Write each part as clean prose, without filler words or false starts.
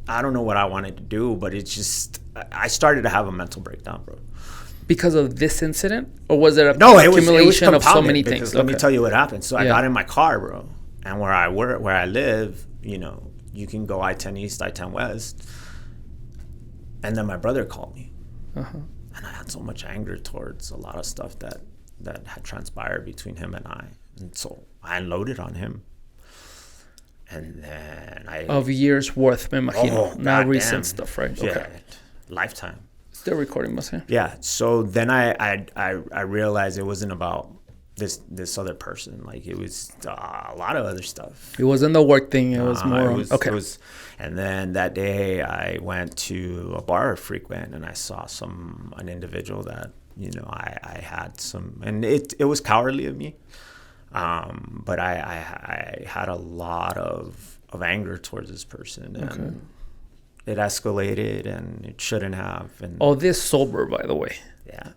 I don't know what I wanted to do, but it's just I started to have a mental breakdown, bro. Because of this incident, or was it a accumulation of so many things? Let me tell you what happened. So I got in my car, bro, and where I live, you know, you can go I-10 East, I-10 West, and then my brother called me, and I had so much anger towards a lot of stuff that had transpired between him and I, and so I unloaded on him. And then of years worth, me imagino. Not recent damn. stuff, right? Yeah, Okay. lifetime. Still recording, must say. Yeah. So then I realized it wasn't about this other person. Like it was a lot of other stuff. It wasn't the work thing. It was more. It was, and then that day I went to a bar I frequent, and I saw an individual that, you know, I had some, and it was cowardly of me. But I had a lot of anger towards this person, and it escalated, and it shouldn't have. And all this sober, by the way. Yeah.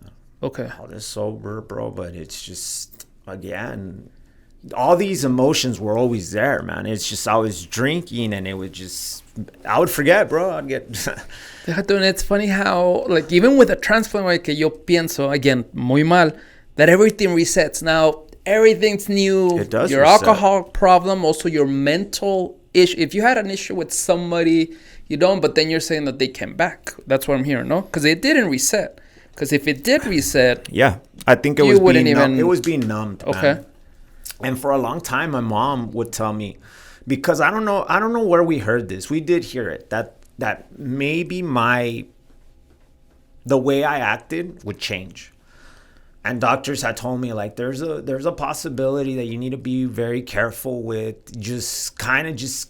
Okay. All this sober, bro, but it's just, again, all these emotions were always there, man. It's just I was drinking, and it would just, I would forget, bro. I'd get. And it's funny how, like, even with a transplant, like, yo pienso, again, muy mal, that everything resets. Now, everything's new. It does your reset. alcohol problem, also your mental issue. If you had an issue with somebody, you don't, but then you're saying that they came back. That's what I'm hearing, no? Because it didn't reset. Because if it did reset, yeah, I think it was being numbed. It was being numbed. Okay. Man. And for a long time, my mom would tell me, because I don't know where we heard this. We did hear it that maybe the way I acted would change. And doctors had told me, like, there's a possibility that you need to be very careful with, just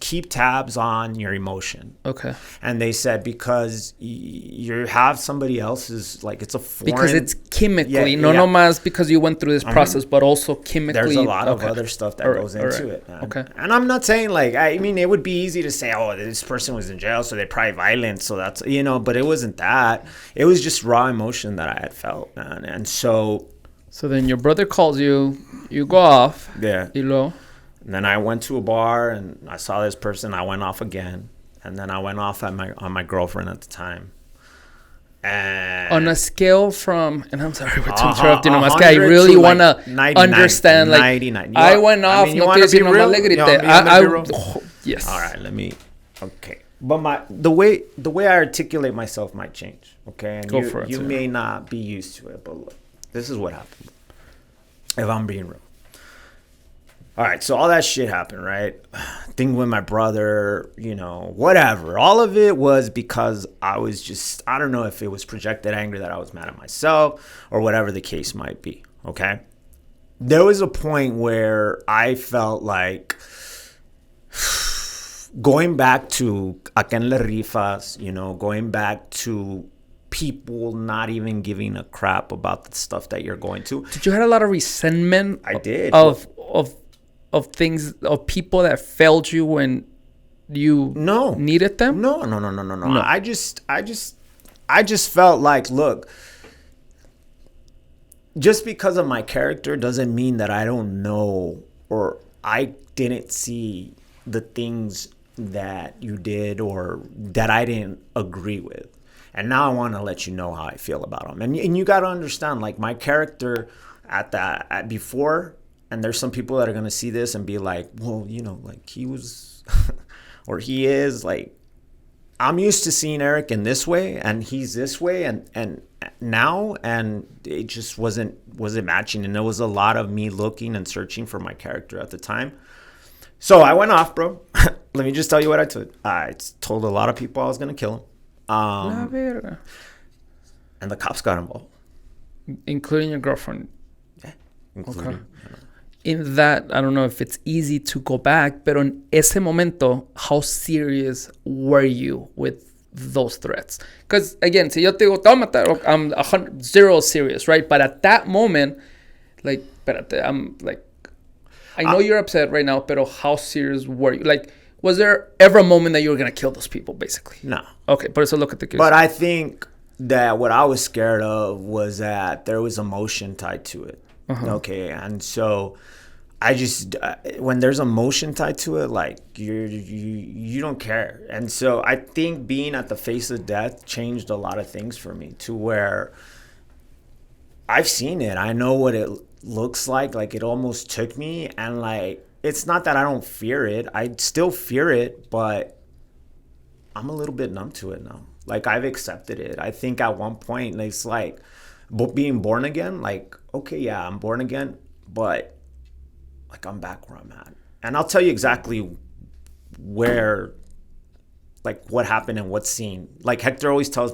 keep tabs on your emotion. Okay. And they said, because you have somebody else's, like, it's a foreign. Because it's chemically, nomás because you went through this process, but also chemically. There's a lot of other stuff that goes into it, man. Okay. And I'm not saying, like, I mean, it would be easy to say, oh, this person was in jail, so they're probably violent, so that's, you know, but it wasn't that. It was just raw emotion that I had felt, man. And so then your brother calls you, you go off. Yeah. Y luego? And then I went to a bar, and I saw this person. I went off again. And then I went off on my girlfriend at the time. And on a scale from, and I'm sorry to interrupt you, nomás que I really want to understand, like, 99. I went off, no quiero decir nomás le grité. Yes. All right, okay. But the way I articulate myself might change, okay? And go for it. You may not be used to it, but look, this is what happened. If I'm being real. All right, so all that shit happened, right? Thing with my brother, you know, whatever. All of it was because I was just, I don't know if it was projected anger that I was mad at myself or whatever the case might be, okay? There was a point where I felt like going back to acá en las rifas, you know, going back to people not even giving a crap about the stuff that you're going to. Did you have a lot of resentment? I did. Of things, of people that failed you when you needed them? No. I just felt like, look, just because of my character doesn't mean that I don't know or I didn't see the things that you did or that I didn't agree with. And now I want to let you know how I feel about them. And you got to understand, like, my character at before, and there's some people that are going to see this and be like, well, you know, like, he was or he is, like, I'm used to seeing Eric in this way and he's this way and now, and it just wasn't matching. And there was a lot of me looking and searching for my character at the time. So I went off, bro. Let me just tell you what I told. I told a lot of people I was going to kill him. And the cops got involved. Including your girlfriend? Yeah. Including. Okay. In that, I don't know if it's easy to go back, but in ese momento, how serious were you with those threats? Because, again, si yo te digo, te voy a matar, I'm 0 serious, right? But at that moment, like, espérate, I'm like, I know you're upset right now, pero how serious were you? Like, was there ever a moment that you were going to kill those people, basically? No. Okay, por eso lo que te quiero But I think that what I was scared of was that there was emotion tied to it. Okay, and so I just when there's emotion tied to it, like you don't care, and so I think being at the face of death changed a lot of things for me to where I've seen it. I know what it looks like. Like it almost took me, and like it's not that I don't fear it. I still fear it, but I'm a little bit numb to it now. Like I've accepted it. I think at one point it's like being born again. Like okay, yeah, I'm born again, but like I'm back where I'm at, and I'll tell you exactly where, like what happened and what scene. Like Hector always tells